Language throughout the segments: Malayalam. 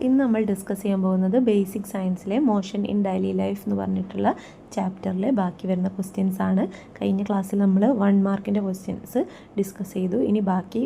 ഇന്ന് നമ്മൾ ഡിസ്കസ് ചെയ്യാൻ പോകുന്നത് ബേസിക് സയൻസിലെ മോഷൻ ഇൻ ഡെയിലി ലൈഫ് എന്ന് പറഞ്ഞിട്ടുള്ള ചാപ്റ്ററിലെ ബാക്കി വരുന്ന ക്വസ്റ്റ്യൻസ് ആണ്. കഴിഞ്ഞ ക്ലാസ്സിൽ നമ്മൾ 1 മാർക്കിൻ്റെ ക്വസ്റ്റ്യൻസ് ഡിസ്കസ് ചെയ്തു. ഇനി ബാക്കി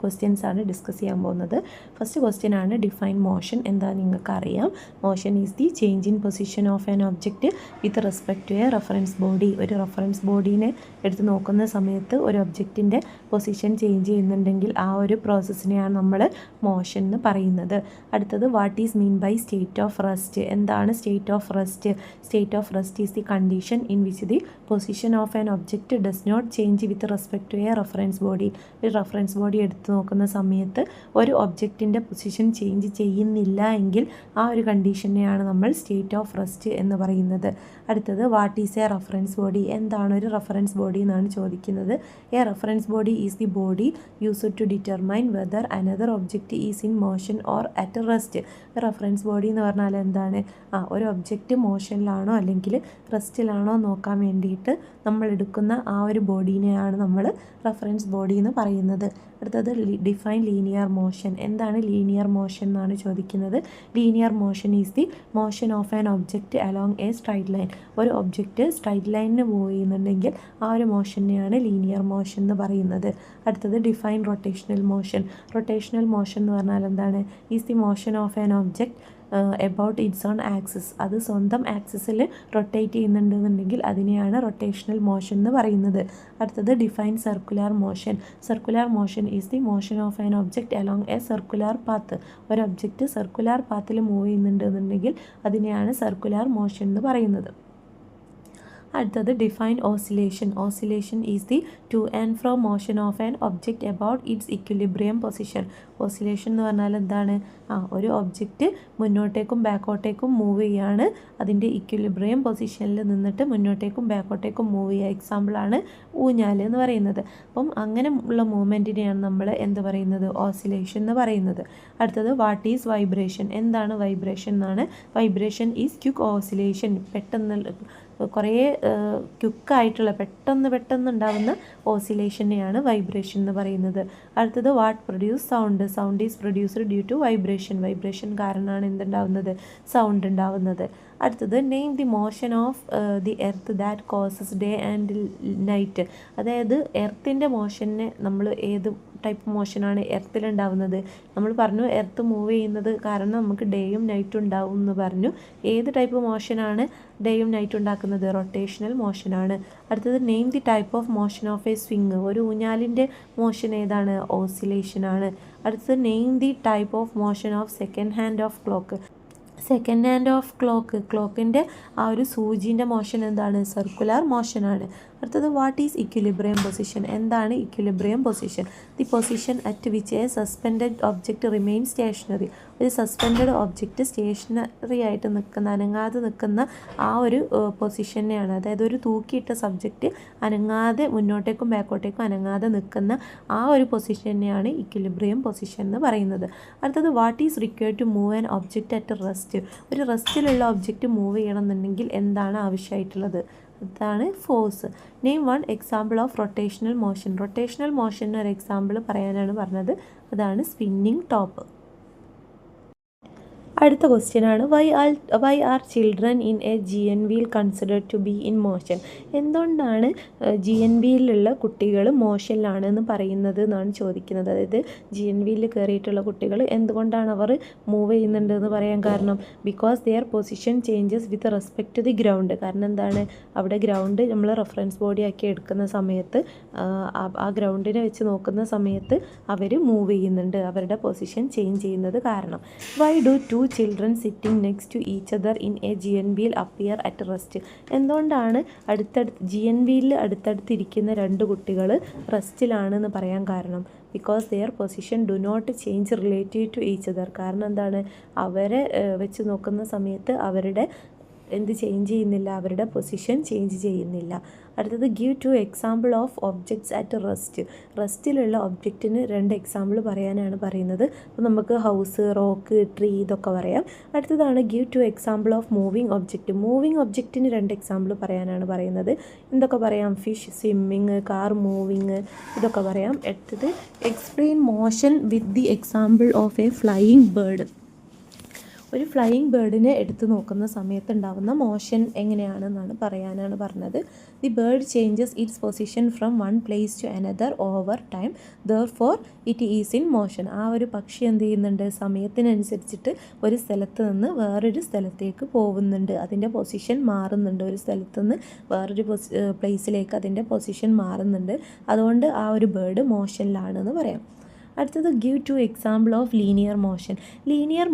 ക്വസ്റ്റ്യൻസ് ആണ് ഡിസ്കസ് ചെയ്യാൻ പോകുന്നത്. ഫസ്റ്റ് ക്വസ്റ്റ്യൻ ആണ് ഡിഫൈൻ മോഷൻ. എന്താ നിങ്ങൾക്ക് അറിയാം. Motion is the change in position of an object with respect to a reference body. ഒരു റെഫറൻസ് ബോഡീനെ എടുത്ത് നോക്കുന്ന സമയത്ത് ഒരു ഒബ്ജക്റ്റിൻ്റെ പൊസിഷൻ ചേഞ്ച് ചെയ്യുന്നുണ്ടെങ്കിൽ ആ ഒരു പ്രോസസ്സിനെയാണ് നമ്മൾ മോഷൻ എന്ന് പറയുന്നത്. അടുത്തത് what is mean by state of rest. എന്താണ് state of rest? State of rest is the condition in which the position of an object does not change with respect to a reference body. ഒരു റെഫറൻസ് ബോഡി എടുത്ത് നോക്കുന്ന സമയത്ത് ഒരു ഒബ്ജക്റ്റിൻ്റെ പൊസിഷൻ ചേഞ്ച് ചെയ്യുന്നില്ല എങ്കിൽ ആ ഒരു കണ്ടീഷനെയാണ് നമ്മൾ സ്റ്റേറ്റ് ഓഫ് റെസ്റ്റ് എന്ന് പറയുന്നത്. അടുത്തത് what is a reference body. എന്താണ് ഒരു റെഫറൻസ് ബോഡി എന്നാണ് ചോദിക്കുന്നത്. A reference body is the body used to determine whether another object is in motion or at rest. Reference body എന്ന് പറഞ്ഞാൽ എന്താണ്? ഒരു ഒബ്ജക്റ്റ് മോഷനിലാണോ അല്ലെങ്കിൽ റെസ്റ്റിലാണോ നോക്കാൻ വേണ്ടിയിട്ട് നമ്മൾ എടുക്കുന്ന ആ ഒരു ബോഡീനെയാണ് നമ്മൾ റെഫറൻസ് ബോഡി എന്ന് പറയുന്നത്. അടുത്തത് ഡിഫൈൻ ലീനിയർ മോഷൻ. എന്താണ് ലീനിയർ മോഷൻ എന്നാണ് ചോദിക്കുന്നത്. Linear motion is the motion of an object along A straight line. ഒരു ഒബ്ജക്റ്റ് സ്ട്രൈറ്റ് ലൈനിന് മൂവ് ചെയ്യുന്നുണ്ടെങ്കിൽ ആ ഒരു മോഷനെയാണ് ലീനിയർ മോഷൻ എന്ന് പറയുന്നത്. അടുത്തത് define rotational motion. Rotational motion എന്ന് പറഞ്ഞാൽ എന്താണ്? Is the motion of an object about it's on axis. അത് സ്വന്തം ആക്സിസിൽ റൊട്ടേറ്റ് ചെയ്യുന്നുണ്ടെന്നുണ്ടെങ്കിൽ അതിനെയാണ് റൊട്ടേഷണൽ മോഷൻ എന്ന് പറയുന്നത്. അടുത്തത് define circular motion. Circular motion is the motion of an object along A circular path. ഒരു ഒബ്ജക്റ്റ് സർക്കുലർ പാത്തിൽ മൂവ് ചെയ്യുന്നുണ്ടെന്നുണ്ടെങ്കിൽ അതിനെയാണ് സർക്കുലർ മോഷൻ എന്ന് പറയുന്നത്. അടുത്തത് define oscillation. Oscillation is the two and fro motion of an object about it's equilibrium position. Oscillation എന്ന് പറഞ്ഞാൽ എന്താണ്? ഒരു ഒബ്ജക്റ്റ് മുന്നോട്ടേക്കും ബാക്കോട്ടേക്കും മൂവ് ചെയ്യാണ്. അതിൻ്റെ ഇക്വിലിബ്രിയം പൊസിഷനിൽ നിന്നിട്ട് മുന്നോട്ടേക്കും ബാക്കോട്ടേക്കും മൂവ് ചെയ്യുക. എക്സാമ്പിളാണ് ഊഞ്ഞാൽ എന്ന് പറയുന്നത്. അപ്പം അങ്ങനെ ഉള്ള മൂവ്മെൻറ്റിനെയാണ് നമ്മൾ എന്ത് പറയുന്നത്? ഓസിലേഷൻ എന്ന് പറയുന്നത്. അടുത്തത് വാട്ട് ഈസ് വൈബ്രേഷൻ. എന്താണ് വൈബ്രേഷൻ എന്നാണ്. Vibration is quick oscillation. പെട്ടെന്ന് കുറേ ക്വിക്കായിട്ടുള്ള പെട്ടെന്ന് ഉണ്ടാകുന്ന ഓസിലേഷനെയാണ് വൈബ്രേഷൻ എന്ന് പറയുന്നത്. അടുത്തത് what produce sound. Sound is produced due to vibration. Vibration കാരണമാണ് എന്തുണ്ടാവുന്നത്? സൗണ്ട് ഉണ്ടാവുന്നത്. അടുത്തത് name the motion of the earth that causes day and night. അതായത് എർത്തിൻ്റെ മോഷനെ നമ്മൾ ഏത് ടൈപ്പ് മോഷനാണ് എർത്തിലുണ്ടാവുന്നത്? നമ്മൾ പറഞ്ഞു എർത്ത് മൂവ് ചെയ്യുന്നത് കാരണം നമുക്ക് ഡേയും നൈറ്റും ഉണ്ടാവും എന്ന് പറഞ്ഞു. ഏത് ടൈപ്പ് മോഷനാണ് ഡേയും നൈറ്റും ഉണ്ടാക്കുന്നത്? റൊട്ടേഷണൽ മോഷനാണ്. അടുത്തത് name the type of motion of a swing. ഒരു ഊഞ്ഞാലിൻ്റെ മോഷൻ ഏതാണ്? ഓസിലേഷനാണ്. അടുത്തത് name the type of motion of second hand of clock. Second hand of ക്ലോക്കിൻ്റെ ആ ഒരു സൂചിൻ്റെ മോഷൻ എന്താണ്? സർക്കുലർ മോഷനാണ്. അടുത്തത് വാട്ട് ഈസ് ഇക്വിലിബ്രിയം പൊസിഷൻ. എന്താണ് equilibrium position? The position at which a suspended object remain stationary. ഒരു സസ്പെൻഡഡ് ഒബ്ജക്റ്റ് സ്റ്റേഷനറി ആയിട്ട് അനങ്ങാതെ നിൽക്കുന്ന ആ ഒരു പൊസിഷനെയാണ്, അതായത് ഒരു തൂക്കിയിട്ട സബ്ജക്റ്റ് അനങ്ങാതെ മുന്നോട്ടേക്കും ബാക്കോട്ടേക്കും അനങ്ങാതെ നിൽക്കുന്ന ആ ഒരു പൊസിഷനെയാണ് ഇക്വിലിബ്രിയം പൊസിഷൻ എന്ന് പറയുന്നത്. അടുത്തത് what is required to move an object at rest. ഒരു റെസ്റ്റിലുള്ള ഒബ്ജക്റ്റ് മൂവ് ചെയ്യണമെന്നുണ്ടെങ്കിൽ എന്താണ് ആവശ്യമായിട്ടുള്ളത്? അതാണ് force. Name 1 example of rotational motion. Rotational മോഷന് ഒരു എക്സാമ്പിൾ പറയാനാണ് പറഞ്ഞത്. അതാണ് സ്പിന്നിങ് ടോപ്പ്. അടുത്ത ക്വസ്റ്റ്യൻ ആണ് why are children in a GNV considered to be in motion. എന്തുകൊണ്ടാണ് GNVയിലുള്ള കുട്ടികൾ മോഷനിലാണ് എന്ന് പറയുന്നത് എന്നാണ് ചോദിക്കുന്നത്. അതായത് GNVയിൽ കയറിയിട്ടുള്ള കുട്ടികൾ എന്തുകൊണ്ടാണ് അവർ മൂവ് ചെയ്യുന്നുണ്ട് എന്ന് പറയാൻ കാരണം because their position changes with respect to the ground. കാരണം എന്താണ്? അവിടെ ഗ്രൗണ്ട് നമ്മൾ റെഫറൻസ് ബോഡി ആക്കി എടുക്കുന്ന സമയത്ത് ആ ഗ്രൗണ്ടിനെ വെച്ച് നോക്കുന്ന സമയത്ത് അവർ മൂവ് ചെയ്യുന്നുണ്ട്. അവരുടെ പൊസിഷൻ ചേഞ്ച് ചെയ്യുന്നത് കാരണം. Why do 2 children sitting next to each other in a GNV appear at rest. എന്തുകൊണ്ടാണ് GNVയിൽ അടുത്തടുത്തിരിക്കുന്ന 2 കുട്ടികൾ റെസ്റ്റിലാണെന്ന് പറയാൻ കാരണം? Because their position do not change relative to each other. കാരണം എന്താണ്? അവരെ വെച്ച് നോക്കുന്ന സമയത്ത് അവരുടെ എന്ത് ചേഞ്ച് ചെയ്യുന്നില്ല, അവരുടെ പൊസിഷൻ ചേഞ്ച് ചെയ്യുന്നില്ല. അടുത്തത് give 2 example of objects at റെസ്റ്റിലുള്ള ഒബ്ജക്റ്റിന് 2 എക്സാമ്പിൾ പറയാനാണ് പറയുന്നത്. അപ്പോൾ നമുക്ക് ഹൗസ്, റോക്ക്, ട്രീ ഇതൊക്കെ പറയാം. അടുത്തതാണ് ഗിവ് 2 എക്സാമ്പിൾ ഓഫ് മൂവിങ് ഒബ്ജക്റ്റിന് 2 എക്സാമ്പിൾ പറയാനാണ് പറയുന്നത്. എന്തൊക്കെ പറയാം? ഫിഷ് സ്വിമ്മിങ്, കാർ മൂവിങ് ഇതൊക്കെ പറയാം. അടുത്തത് explain motion with the example of a flying bird. ഒരു ഫ്ലൈയിങ് ബേർഡിനെ എടുത്തു നോക്കുന്ന സമയത്ത് ഉണ്ടാകുന്ന മോഷൻ എങ്ങനെയാണെന്നാണ് പറയാനാണ് പറഞ്ഞത്. The bird changes its position from one place to another over time, therefore it is in motion. ആ ഒരു പക്ഷി എന്ത് ചെയ്യുന്നുണ്ട്? സമയത്തിനനുസരിച്ചിട്ട് ഒരു സ്ഥലത്ത് നിന്ന് വേറൊരു സ്ഥലത്തേക്ക് പോകുന്നുണ്ട്. അതിൻ്റെ പൊസിഷൻ മാറുന്നുണ്ട്. ഒരു സ്ഥലത്ത് നിന്ന് വേറൊരു പ്ലേസിലേക്ക് അതിൻ്റെ പൊസിഷൻ മാറുന്നുണ്ട്. അതുകൊണ്ട് ആ ഒരു ബേർഡ് മോഷനിലാണെന്ന് പറയാം. അടുത്തത് ഗിവ് 2 എക്സാമ്പിൾ ഓഫ് ലീനിയർ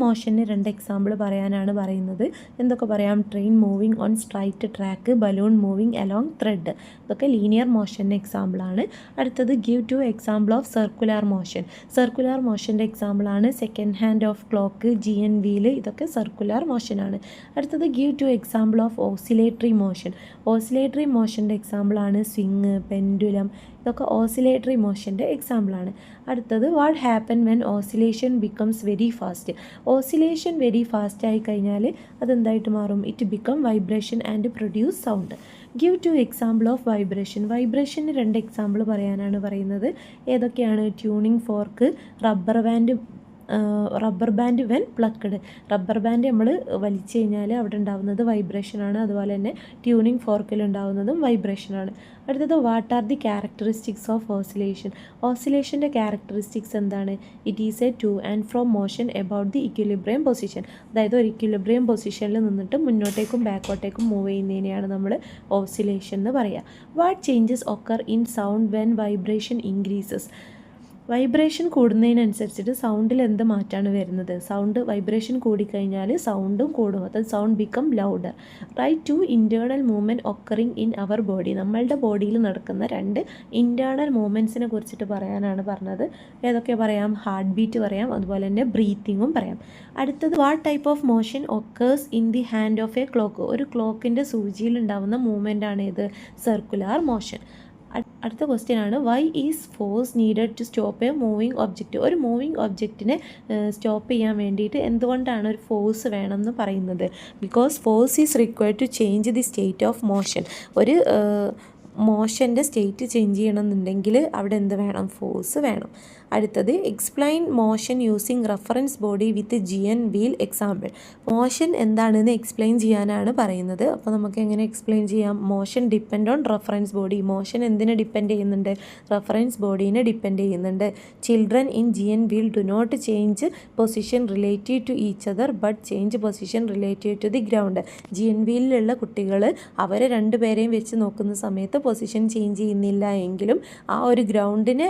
മോഷന് 2 എക്സാമ്പിൾ പറയാനാണ് പറയുന്നത്. എന്തൊക്കെ പറയാം? Train moving on straight track, balloon moving along thread. ഇതൊക്കെ ലീനിയർ മോഷൻ്റെ എക്സാമ്പിളാണ്. അടുത്തത് ഗിവ് 2 എക്സാമ്പിൾ ഓഫ് സർക്കുലർ മോഷൻ്റെ എക്സാമ്പിളാണ് second hand of clock, GN wheel. ഇതൊക്കെ സർക്കുലർ മോഷനാണ്. അടുത്തത് ഗിവ് 2 എക്സാമ്പിൾ ഓഫ് ഓസിലേറ്ററി മോഷൻ്റെ എക്സാമ്പിളാണ് സ്വിങ്, പെൻഡുലം. ഇതൊക്കെ ഓസിലേറ്ററി മോഷൻ്റെ എക്സാമ്പിളാണ്. അടുത്തത് what happen when oscillation becomes very fast. Oscillation very fast ആയി കഴിഞ്ഞാൽ അതെന്തായിട്ട് മാറും? It become vibration and produce sound. Give 2 example of വൈബ്രേഷന് 2 എക്സാമ്പിൾ പറയാനാണ് പറയുന്നത്. ഏതൊക്കെയാണ്? Tuning fork, rubber band when plucked. Rubber band നമ്മൾ വലിച്ചു കഴിഞ്ഞാൽ അവിടെ ഉണ്ടാകുന്നത് വൈബ്രേഷനാണ്. അതുപോലെ തന്നെ ട്യൂണിങ് ഫോർക്കിൽ ഉണ്ടാകുന്നതും വൈബ്രേഷനാണ്. അടുത്തത് what are the characteristics of ഓസിലേഷൻ്റെ ക്യാരക്ടറിസ്റ്റിക്സ് എന്താണ്? It is a to and fro motion about the equilibrium position. അതായത് ഒരു ഇക്വിലിബ്രിയം പൊസിഷനിൽ നിന്നിട്ട് മുന്നോട്ടേക്കും ബാക്കോട്ടേക്കും മൂവ് ചെയ്യുന്നതിനെയാണ് നമ്മൾ ഓസിലേഷൻ എന്ന് പറയുക. What changes occur in sound when vibration increases. Vibration കൂടുന്നതിനനുസരിച്ചിട്ട് സൗണ്ടിൽ എന്ത് മാറ്റമാണ് വരുന്നത്? വൈബ്രേഷൻ കൂടിക്കഴിഞ്ഞാൽ സൗണ്ടും കൂടും. അത് sound become louder. Write 2 internal movement occurring in our body. നമ്മളുടെ ബോഡിയിൽ നടക്കുന്ന 2 ഇൻറ്റേർണൽ മൂവ്മെൻറ്റ്സിനെ കുറിച്ചിട്ട് പറയാനാണ് പറഞ്ഞത്. ഏതൊക്കെ പറയാം? ഹാർട്ട് ബീറ്റ് പറയാം, അതുപോലെ തന്നെ ബ്രീത്തിങ്ങും പറയാം. അടുത്തത് what type of motion occurs in the hand of a clock. ഒരു ക്ലോക്കിൻ്റെ സൂചിയിൽ ഉണ്ടാകുന്ന മൂവ്മെൻറ്റാണ് ഇത് സർക്കുലർ മോഷൻ. അടുത്ത ക്വസ്റ്റ്യൻ ആണ് why is force needed to stop a moving object. ഒരു മൂവിങ് ഒബ്ജക്റ്റിനെ സ്റ്റോപ്പ് ചെയ്യാൻ വേണ്ടിയിട്ട് എന്തുകൊണ്ടാണ് ഒരു ഫോഴ്സ് വേണം എന്ന് പറയുന്നത്? Because force is required to change the state of motion. ഒരു മോഷൻ്റെ സ്റ്റേറ്റ് ചേഞ്ച് ചെയ്യണമെന്നുണ്ടെങ്കിൽ അവിടെ എന്ത് വേണം? ഫോഴ്സ് വേണം. അടുത്തത് explain motion using reference body with GN wheel example. Motion എന്താണെന്ന് എക്സ്പ്ലെയിൻ ചെയ്യാനാണ് പറയുന്നത്. അപ്പോൾ നമുക്ക് എങ്ങനെ എക്സ്പ്ലെയിൻ ചെയ്യാം? Motion depend on reference body. Motion എന്തിനെ ഡിപ്പെൻഡ് ചെയ്യുന്നുണ്ട്? റെഫറൻസ് ബോഡീനെ ഡിപ്പെൻഡ് ചെയ്യുന്നുണ്ട്. Children in GN wheel do not change position relative to each other but change position relative to the ground. GN വീലിലുള്ള കുട്ടികൾ അവരെ 2 പേരെയും വെച്ച് നോക്കുന്ന സമയത്ത് പൊസിഷൻ ചേഞ്ച് ചെയ്യുന്നില്ല എങ്കിലും ആ ഒരു ഗ്രൗണ്ടിനെ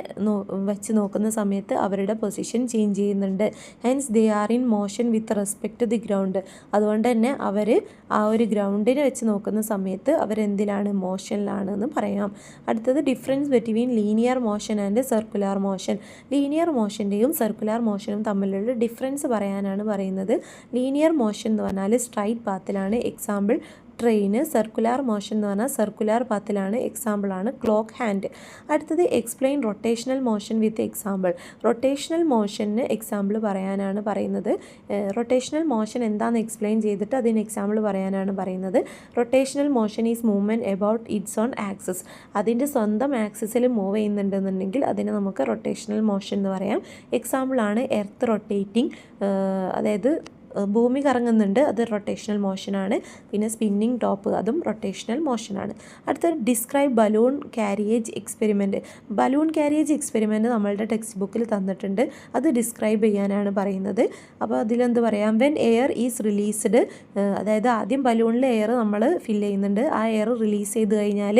വെച്ച് നോക്കുന്ന സമയത്ത് അവരുടെ പൊസിഷൻ ചേഞ്ച് ചെയ്യുന്നുണ്ട്. Hence they are in motion with respect to the ground. അതുകൊണ്ട് തന്നെ അവർ ആ ഒരു ഗ്രൗണ്ടിനെ വെച്ച് നോക്കുന്ന സമയത്ത് അവരെന്തിലാണ്? മോഷനിലാണെന്ന് പറയാം. അടുത്തത് difference between linear motion and circular motion. Linear മോഷൻ്റെയും സർക്കുലർ മോഷനും തമ്മിലുള്ള ഡിഫറൻസ് പറയാനാണ് പറയുന്നത്. ലീനിയർ മോഷൻ എന്ന് പറഞ്ഞാൽ സ്ട്രൈറ്റ് പാത്തിലാണ്. എക്സാമ്പിൾ ട്രെയിന്. സർക്കുലർ മോഷൻ എന്ന് പറഞ്ഞാൽ സർക്കുലർ പാത്തിലാണ്. എക്സാമ്പിളാണ് ക്ലോക്ക് ഹാൻഡ്. അടുത്തത് explain rotational motion with example. Rotational മോഷന് എക്സാമ്പിൾ പറയാനാണ് പറയുന്നത്. റൊട്ടേഷണൽ മോഷൻ എന്താണെന്ന് എക്സ്പ്ലെയിൻ ചെയ്തിട്ട് അതിന് എക്സാമ്പിൾ പറയാനാണ് പറയുന്നത്. Rotational motion is movement about it's on axis. അതിൻ്റെ സ്വന്തം ആക്സിസിൽ മൂവ് ചെയ്യുന്നുണ്ടെന്നുണ്ടെങ്കിൽ അതിനെ നമുക്ക് റൊട്ടേഷണൽ മോഷൻ എന്ന് പറയാം. എക്സാമ്പിളാണ് എർത്ത് റൊട്ടേറ്റിംഗ്. അതായത് ഭൂമി കറങ്ങുന്നുണ്ട്, അത് റൊട്ടേഷണൽ മോഷനാണ്. പിന്നെ സ്പിന്നിങ് ടോപ്പ്, അതും റൊട്ടേഷണൽ മോഷനാണ്. അടുത്ത describe balloon carriage experiment. Balloon carriage experiment നമ്മളുടെ ടെക്സ്റ്റ് ബുക്കിൽ തന്നിട്ടുണ്ട്. അത് ഡിസ്ക്രൈബ് ചെയ്യാനാണ് പറയുന്നത്. അപ്പോൾ അതിലെന്ത് പറയാം? വെൻ എയർ ഈസ് റിലീസ്ഡ്, അതായത് ആദ്യം ബലൂണിൽ എയർ നമ്മൾ ഫില്ല് ചെയ്യുന്നുണ്ട്. ആ എയർ റിലീസ് ചെയ്ത് കഴിഞ്ഞാൽ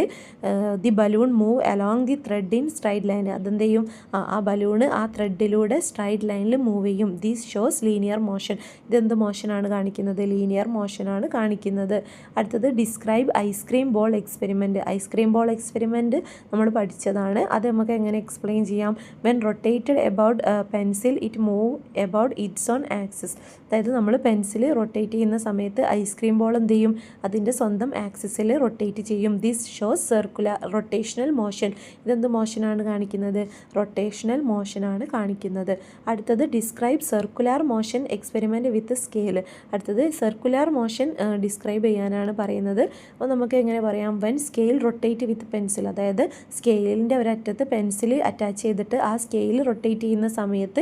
the balloon move along the thread in straight line. അതെന്ത് ചെയ്യും? ആ ബലൂണ് ആ ത്രെഡിലൂടെ സ്ട്രൈറ്റ് ലൈനിൽ മൂവ് ചെയ്യും. These shows linear motion. ഇതെന്ത് എന്ത് മോഷനാണ് കാണിക്കുന്നത്? ലീനിയർ മോഷനാണ് കാണിക്കുന്നത്. അടുത്തത് describe ice cream ball experiment. Ice cream ball experiment നമ്മൾ പഠിച്ചതാണ്. അത് നമുക്ക് എങ്ങനെ എക്സ്പ്ലെയിൻ ചെയ്യാം? When rotated about pencil it move about it's on axis. അതായത് നമ്മൾ പെൻസിൽ റൊട്ടേറ്റ് ചെയ്യുന്ന സമയത്ത് ഐസ്ക്രീം ബോൾ എന്ത് ചെയ്യും? അതിൻ്റെ സ്വന്തം ആക്സിസിൽ റൊട്ടേറ്റ് ചെയ്യും. This shows circular rotational motion. ഇതെന്ത് മോഷനാണ് കാണിക്കുന്നത്? റൊട്ടേഷണൽ മോഷനാണ് കാണിക്കുന്നത്. അടുത്തത് describe circular motion experiment with scale. അടുത്തത് സർക്കുലർ മോഷൻ ഡിസ്ക്രൈബ് ചെയ്യാനാണ് പറയുന്നത്. അപ്പോൾ നമുക്ക് എങ്ങനെ പറയാം? When scale rotate with pencil. അതായത് സ്കെയിലിൻ്റെ ഒരറ്റത്ത് പെൻസിൽ അറ്റാച്ച് ചെയ്തിട്ട് ആ സ്കെയിൽ റൊട്ടേറ്റ് ചെയ്യുന്ന സമയത്ത്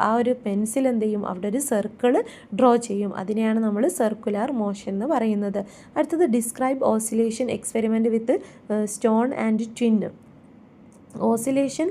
ആ ഒരു പെൻസിൽ എന്ത് ചെയ്യും? അവിടെ ഒരു സർക്കിൾ ഡ്രോ ചെയ്യും. അതിനെയാണ് നമ്മൾ സർക്കുലർ മോഷൻ എന്ന് പറയുന്നത്. അടുത്തത് describe oscillation experiment with stone and twin. Oscillation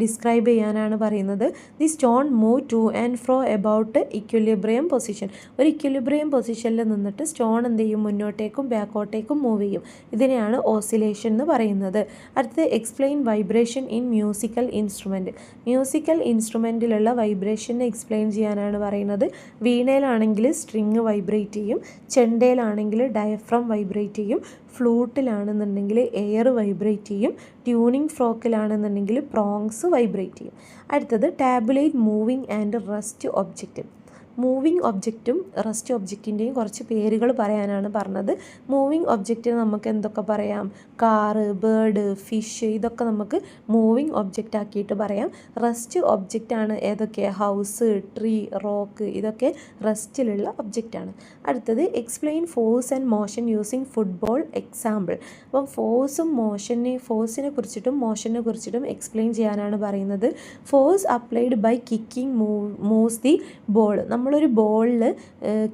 describe ചെയ്യാനാണ് പറയുന്നത്. The stone move two and fro about equilibrium position. ഒരു ഇക്വിലിബ്രിയം പൊസിഷനിൽ നിന്നിട്ട് സ്റ്റോൺ എന്ത് ചെയ്യും? മുന്നോട്ടേക്കും ബാക്കോട്ടേക്കും മൂവ് ചെയ്യും. ഇതിനെയാണ് ഓസിലേഷൻ എന്ന് പറയുന്നത്. അടുത്തത് explain vibration in musical instrument. Musical ഇൻസ്ട്രുമെൻറ്റിലുള്ള വൈബ്രേഷൻ എക്സ്പ്ലെയിൻ ചെയ്യാനാണ് പറയുന്നത്. വീണയിലാണെങ്കിൽ സ്ട്രിങ് വൈബ്രേറ്റ് ചെയ്യും, ചെണ്ടയിലാണെങ്കിൽ ഡയഫ്രം വൈബ്രേറ്റ് ചെയ്യും, ഫ്ലൂട്ടിലാണെന്നുണ്ടെങ്കിൽ എയർ വൈബ്രേറ്റ് ചെയ്യും, ട്യൂണിംഗ് ഫ്രോക്കിലാണെന്നുണ്ടെങ്കിൽ പ്രോങ്സ് വൈബ്രേറ്റ് ചെയ്യും. അടുത്തത് tabulate moving and rest object. Moving ഒബ്ജക്റ്റും റെസ്റ്റ് ഒബ്ജക്റ്റിൻ്റെയും കുറച്ച് പേരുകൾ പറയാനാണ് പറഞ്ഞത്. മൂവിങ് ഒബ്ജക്റ്റിന് നമുക്ക് എന്തൊക്കെ പറയാം? കാറ്, ബേർഡ്, ഫിഷ്, ഇതൊക്കെ നമുക്ക് മൂവിങ് ഒബ്ജക്റ്റ് ആക്കിയിട്ട് പറയാം. റെസ്റ്റ് ഒബ്ജക്റ്റാണ് ഏതൊക്കെ? ഹൗസ്, ട്രീ, റോക്ക്, ഇതൊക്കെ റെസ്റ്റിലുള്ള ഒബ്ജക്റ്റാണ്. അടുത്തത് explain force and motion using football example. അപ്പം ഫോഴ്സിനെ കുറിച്ചിട്ടും മോഷനെ കുറിച്ചിട്ടും എക്സ്പ്ലെയിൻ ചെയ്യാനാണ് പറയുന്നത്. Force applied by kicking moves the ball. നമ്മളൊരു ബോളിൽ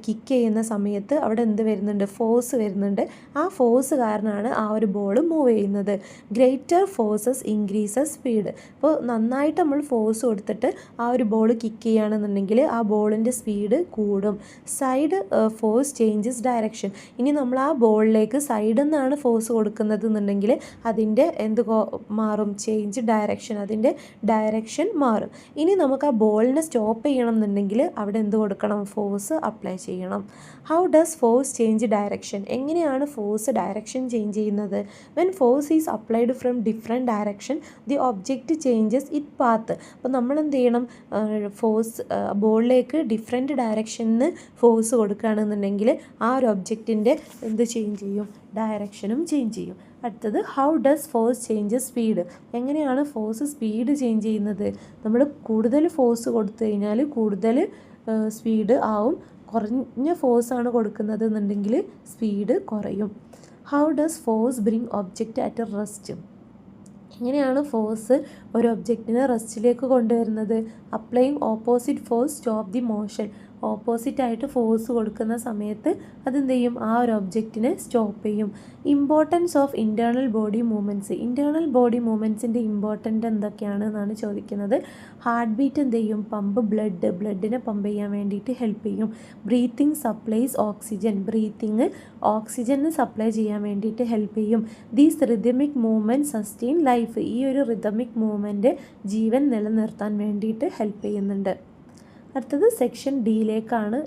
കിക്ക് ചെയ്യുന്ന സമയത്ത് അവിടെ എന്ത് വരുന്നുണ്ട്? ഫോഴ്സ് വരുന്നുണ്ട്. ആ ഫോഴ്സ് കാരണമാണ് ആ ഒരു ബോൾ മൂവ് ചെയ്യുന്നത്. Greater forces increases speed. അപ്പോൾ നന്നായിട്ട് നമ്മൾ ഫോഴ്സ് കൊടുത്തിട്ട് ആ ഒരു ബോൾ കിക്ക് ചെയ്യുകയാണെന്നുണ്ടെങ്കിൽ ആ ബോളിൻ്റെ സ്പീഡ് കൂടും. Side force changes direction. ഇനി നമ്മൾ ആ ബോളിലേക്ക് സൈഡിൽ നിന്നാണ് ഫോഴ്സ് കൊടുക്കുന്നത് എന്നുണ്ടെങ്കിൽ അതിൻ്റെ മാറും? Change direction. അതിൻ്റെ ഡയറക്ഷൻ മാറും. ഇനി നമുക്ക് ആ ബോളിനെ സ്റ്റോപ്പ് ചെയ്യണം എന്നുണ്ടെങ്കിൽ അവിടെ എന്ത് കൊടുക്കണം? ഫോഴ്സ് അപ്ലൈ ചെയ്യണം. How does force change direction? എങ്ങനെയാണ് ഫോഴ്സ് ഡയറക്ഷൻ ചേഞ്ച് ചെയ്യുന്നത്? When force is applied from different direction the object changes it path. അപ്പോൾ നമ്മൾ എന്ത് ചെയ്യണം? ഫോഴ്സ് ബോളിലേക്ക് ഡിഫറെൻറ്റ് ഡയറക്ഷനിൽ ഫോഴ്സ് കൊടുക്കുകയാണെന്നുണ്ടെങ്കിൽ ആ ഒരു ഒബ്ജക്റ്റിൻ്റെ എന്ത് ചേഞ്ച് ചെയ്യും? ഡയറക്ഷനും ചേഞ്ച് ചെയ്യും. അടുത്തത് how does force change speed. എങ്ങനെയാണ് ഫോഴ്സ് സ്പീഡ് ചേഞ്ച് ചെയ്യുന്നത്? നമ്മൾ കൂടുതൽ ഫോഴ്സ് കൊടുത്തു കഴിഞ്ഞാൽ കൂടുതൽ സ്പീഡ് ആവും. കുറഞ്ഞ ഫോഴ്സാണ് കൊടുക്കുന്നത് എന്നുണ്ടെങ്കിൽ സ്പീഡ് കുറയും. How does force bring object at rest. എങ്ങനെയാണ് ഫോഴ്സ് ഒരു ഒബ്ജക്റ്റിനെ റെസ്റ്റിലേക്ക് കൊണ്ടുവരുന്നത്? Applying opposite force stop the motion. ഓപ്പോസിറ്റായിട്ട് ഫോഴ്സ് കൊടുക്കുന്ന സമയത്ത് അതെന്ത് ചെയ്യും? ആ ഒരു ഒബ്ജക്റ്റിനെ സ്റ്റോപ്പ് ചെയ്യും. Importance of internal body movements. Internal body മൂവ്മെൻറ്റ്സിൻ്റെ ഇമ്പോർട്ടൻ്റ് എന്തൊക്കെയാണ് എന്നാണ് ചോദിക്കുന്നത്. ഹാർട്ട് ബീറ്റ് എന്ത് ചെയ്യും? പമ്പ് ബ്ലഡിനെ പമ്പ് ചെയ്യാൻ വേണ്ടിയിട്ട് ഹെൽപ്പ് ചെയ്യും. Breathing supplies oxygen. ബ്രീത്തിങ് ഓക്സിജന് സപ്ലൈ ചെയ്യാൻ വേണ്ടിയിട്ട് ഹെൽപ്പ് ചെയ്യും. These rhythmic movement sustain life. ഈ ഒരു റിതമിക് മൂവ്മെൻറ്റ് ജീവൻ നിലനിർത്താൻ വേണ്ടിയിട്ട് ഹെൽപ്പ് ചെയ്യുന്നുണ്ട്. അടുത്തത് സെക്ഷൻ ഡിയിലേക്കാണ്.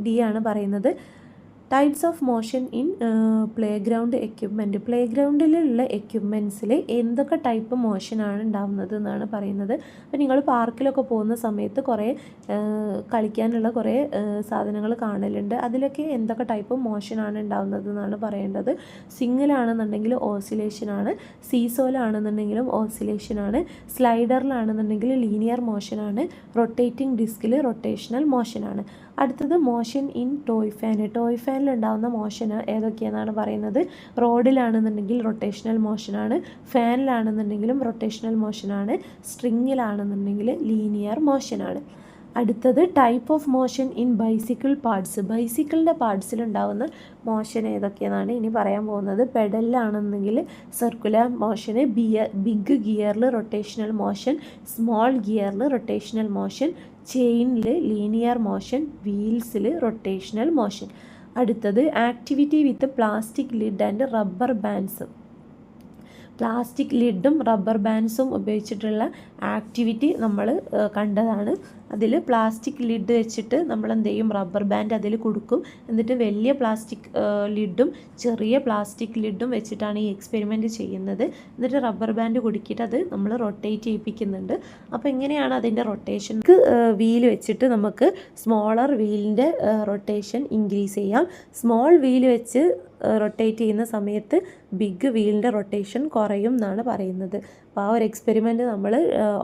ഡി ആണ് പറയുന്നത് types of motion in play ground equipment. Play ഗ്രൗണ്ടിലുള്ള എക്യുപ്മെൻറ്റ്സിൽ എന്തൊക്കെ ടൈപ്പ് മോഷനാണ് ഉണ്ടാകുന്നത് എന്നാണ് പറയുന്നത്. അപ്പോൾ നിങ്ങൾ പാർക്കിലൊക്കെ പോകുന്ന സമയത്ത് കുറേ കളിക്കാനുള്ള കുറേ സാധനങ്ങൾ കാണലുണ്ട്. അതിലൊക്കെ എന്തൊക്കെ ടൈപ്പ് മോഷനാണ് ഉണ്ടാകുന്നത് എന്നാണ് പറയേണ്ടത്. സിംഗിലാണെന്നുണ്ടെങ്കിൽ ഓസിലേഷനാണ്, സീസോയിലാണെന്നുണ്ടെങ്കിലും ഓസിലേഷനാണ്, സ്ലൈഡറിലാണെന്നുണ്ടെങ്കിൽ ലീനിയർ മോഷനാണ്, റൊട്ടേറ്റിംഗ് ഡിസ്കിൽ റൊട്ടേഷണൽ മോഷനാണ്. അടുത്തത് motion in toy fan. Toy ഫാനിലുണ്ടാകുന്ന മോഷൻ ഏതൊക്കെയാണെന്നാണ് പറയുന്നത്. റോഡിലാണെന്നുണ്ടെങ്കിൽ റൊട്ടേഷണൽ മോഷനാണ്, ഫാനിലാണെന്നുണ്ടെങ്കിലും റൊട്ടേഷണൽ മോഷനാണ്, സ്ട്രിങ്ങിലാണെന്നുണ്ടെങ്കിൽ ലീനിയർ മോഷനാണ്. അടുത്തത് type of motion in bicycle parts. ബൈസിക്കിളിൻ്റെ പാർട്സിലുണ്ടാകുന്ന മോഷൻ ഏതൊക്കെയെന്നാണ് ഇനി പറയാൻ പോകുന്നത്. പെഡലിലാണെന്നെങ്കിൽ സർക്കുലർ മോഷന്, ബിഗ് ഗിയറിൽ റൊട്ടേഷണൽ മോഷൻ, സ്മോൾ ഗിയറിൽ റൊട്ടേഷണൽ മോഷൻ, ചെയിനിൽ ലീനിയർ മോഷൻ, വീൽസിൽ റൊട്ടേഷണൽ മോഷൻ. അടുത്തത് activity with plastic lid and rubber bands. Plastic ലിഡും റബ്ബർ ബാൻഡ്സും ഉപയോഗിച്ചിട്ടുള്ള ആക്ടിവിറ്റി നമ്മൾ കണ്ടതാണ്. അതിൽ പ്ലാസ്റ്റിക് ലിഡ് വെച്ചിട്ട് നമ്മൾ എന്ത് ചെയ്യും, റബ്ബർ ബാൻഡ് അതിൽ കൊടുക്കും. എന്നിട്ട് വലിയ പ്ലാസ്റ്റിക് ലിഡും ചെറിയ പ്ലാസ്റ്റിക് ലിഡും വെച്ചിട്ടാണ് ഈ എക്സ്പെരിമെൻറ്റ് ചെയ്യുന്നത്. എന്നിട്ട് റബ്ബർ ബാൻഡ് കുടുക്കിയിട്ട് അത് നമ്മൾ റൊട്ടേറ്റ് ചെയ്യിപ്പിക്കുന്നുണ്ട്. അപ്പോൾ എങ്ങനെയാണ് അതിൻ്റെ റൊട്ടേഷൻ? വീൽ വെച്ചിട്ട് നമുക്ക് സ്മോളർ വീലിൻ്റെ റൊട്ടേഷൻ ഇൻക്രീസ് ചെയ്യാം. സ്മോൾ വീൽ വെച്ച് റൊട്ടേറ്റ് ചെയ്യുന്ന സമയത്ത് ബിഗ് വീലിൻ്റെ റൊട്ടേഷൻ കുറയും എന്നാണ് പറയുന്നത്. അപ്പോൾ ആ ഒരു എക്സ്പെരിമെൻറ്റ് നമ്മൾ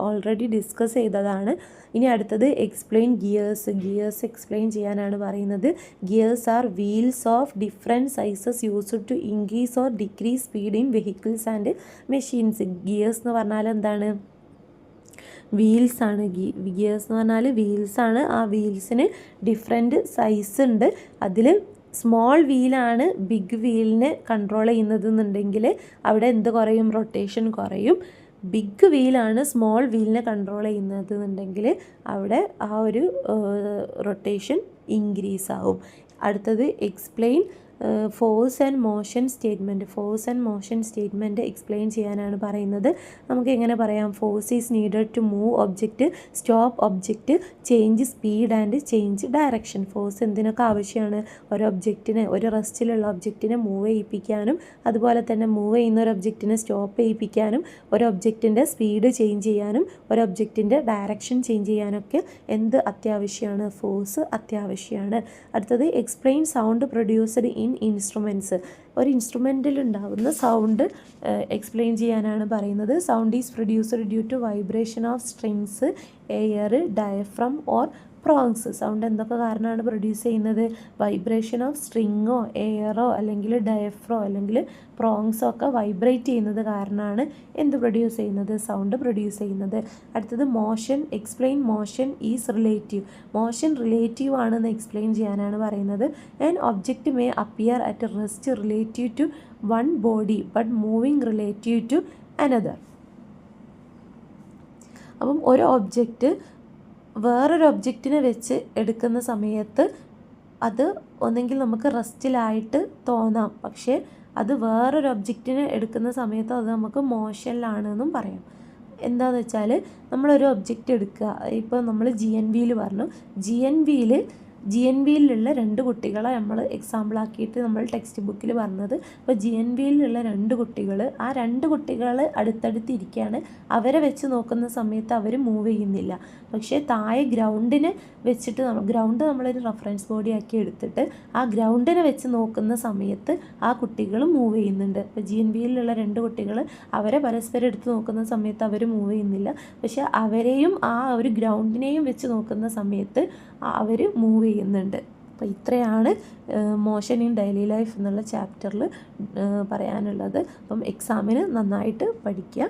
ഓൾറെഡി ഡിസ്കസ് ചെയ്തതാണ്. ഇനി അടുത്തത് എക്സ്പ്ലെയിൻ ഗിയേഴ്സ് എക്സ്പ്ലെയിൻ ചെയ്യാനാണ് പറയുന്നത്. Gears are wheels of different sizes used to increase or decrease speed in vehicles and machines. Gears എന്ന് പറഞ്ഞാൽ എന്താണ്? വീൽസാണ്. ഗിയേഴ്സ് എന്ന് പറഞ്ഞാൽ വീൽസാണ്. ആ വീൽസിന് ഡിഫറെൻറ്റ് സൈസ് ഉണ്ട്. അതിൽ സ്മോൾ വീലാണ് ബിഗ് വീലിനെ കൺട്രോൾ ചെയ്യുന്നതെന്നുണ്ടെങ്കിൽ അവിടെ എന്ത് കുറയും? റൊട്ടേഷൻ കുറയും. ബിഗ് വീലാണ് സ്മോൾ വീലിനെ കൺട്രോൾ ചെയ്യുന്നതെന്നുണ്ടെങ്കിൽ അവിടെ ആ ഒരു റൊട്ടേഷൻ ഇൻക്രീസ് ആവും. അടുത്തത് explain force and motion statement explain ചെയ്യാനാണ് പറയുന്നത്. നമുക്ക് എങ്ങനെ പറയാം? Force is needed to move object, stop object, change speed and change direction. Force എന്തിനൊക്കെ ആവശ്യമാണ്? ഒരു ഒബ്ജക്റ്റിനെ, ഒരു റെസ്റ്റിലുള്ള ഒബ്ജക്റ്റിനെ മൂവ് ചെയ്യിപ്പിക്കാനും അതുപോലെ തന്നെ മൂവ് ചെയ്യുന്ന ഒരു ഒബ്ജക്റ്റിനെ സ്റ്റോപ്പ് ചെയ്യിപ്പിക്കാനും ഒരു ഒബ്ജക്റ്റിൻ്റെ സ്പീഡ് ചേഞ്ച് ചെയ്യാനും ഒരു ഒബ്ജക്റ്റിൻ്റെ ഡയറക്ഷൻ ചേഞ്ച് ചെയ്യാനൊക്കെ എന്ത് അത്യാവശ്യമാണ്? ഫോഴ്സ് അത്യാവശ്യമാണ്. അടുത്തത് explain sound produced in instruments. ഒരു ഇൻസ്ട്രുമെൻറ്റിൽ ഉണ്ടാകുന്ന സൗണ്ട് എക്സ്പ്ലെയിൻ ചെയ്യാനാണ് പറയുന്നത്. Sound is produced due to vibration of strings, air, diaphragm or prongs. Sound എന്തൊക്കെ കാരണമാണ് പ്രൊഡ്യൂസ് ചെയ്യുന്നത്? വൈബ്രേഷൻ ഓഫ് സ്ട്രിങ്ങോ എയറോ അല്ലെങ്കിൽ ഡയഫ്രോ അല്ലെങ്കിൽ പ്രോങ്സോ ഒക്കെ വൈബ്രേറ്റ് ചെയ്യുന്നത് കാരണമാണ് എന്ത് പ്രൊഡ്യൂസ് ചെയ്യുന്നത്? സൗണ്ട് പ്രൊഡ്യൂസ് ചെയ്യുന്നത്. അടുത്തത് motion. Explain motion is relative. Motion relative ആണെന്ന് എക്സ്പ്ലെയിൻ ചെയ്യാനാണ് പറയുന്നത്. An object may appear at rest relative to one body but moving relative to another. അപ്പം ഒരു ഒബ്ജക്റ്റ് വേറൊരു ഒബ്ജക്റ്റിനെ വെച്ച് എടുക്കുന്ന സമയത്ത് അത് ഒന്നെങ്കിൽ നമുക്ക് റെസ്റ്റിലായിട്ട് തോന്നാം, പക്ഷേ അത് വേറൊരു ഒബ്ജക്റ്റിനെ എടുക്കുന്ന സമയത്ത് അത് നമുക്ക് മോഷനിലാണെന്നും പറയാം. എന്താണെന്ന് വെച്ചാൽ നമ്മളൊരു ഒബ്ജക്റ്റ് എടുക്കുക. ഇപ്പോൾ നമ്മൾ GNVയിൽ പറഞ്ഞു. GNVയിലുള്ള 2 കുട്ടികളെ നമ്മൾ എക്സാമ്പിളാക്കിയിട്ട് നമ്മൾ ടെക്സ്റ്റ് ബുക്കിൽ പറഞ്ഞത്. അപ്പോൾ GNVയിലുള്ള 2 കുട്ടികൾ, ആ 2 കുട്ടികൾ അടുത്തടുത്തിരിക്കുകയാണ്. അവരെ വെച്ച് നോക്കുന്ന സമയത്ത് അവർ മൂവ് ചെയ്യുന്നില്ല. പക്ഷേ താഴെ ഗ്രൗണ്ടിനെ വെച്ചിട്ട് ഗ്രൗണ്ട് നമ്മളൊരു റെഫറൻസ് ബോഡി ആക്കി എടുത്തിട്ട് ആ ഗ്രൗണ്ടിനെ വെച്ച് നോക്കുന്ന സമയത്ത് ആ കുട്ടികൾ മൂവ് ചെയ്യുന്നുണ്ട്. അപ്പോൾ GNVയിലുള്ള 2 കുട്ടികൾ അവരെ പരസ്പരം എടുത്ത് നോക്കുന്ന സമയത്ത് അവർ മൂവ് ചെയ്യുന്നില്ല. പക്ഷേ അവരെയും ആ ഒരു ഗ്രൗണ്ടിനെയും വെച്ച് നോക്കുന്ന സമയത്ത് അവർ മൂവ് ചെയ്യുന്നുണ്ട്. അപ്പോൾ ഇത്രയാണ് മോഷൻ ഇൻ ഡെയിലി ലൈഫ് എന്നുള്ള ചാപ്റ്ററിൽ പറയാനുള്ളത്. അപ്പം എക്സാമിന് നന്നായിട്ട് പഠിക്കുക.